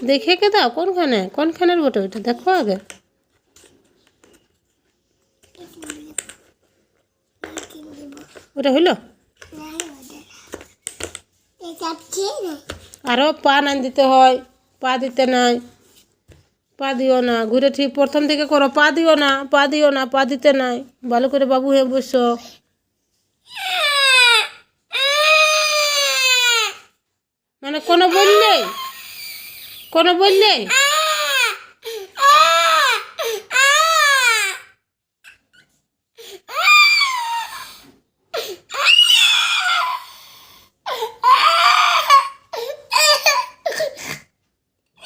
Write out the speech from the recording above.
দেখে কে দাও কোনখানের বটে ওইটা দেখো আগে। ওটা হইলো আরো পা না দিতে হয়, পা দিতে নাই, পা দিও না, ঘুরে ঠিক প্রথম থেকে করো, পা দিও না, পা দিও না, পা দিতে নাই, ভালো করে বাবু হয়ে বসো। মানে কোনো বললে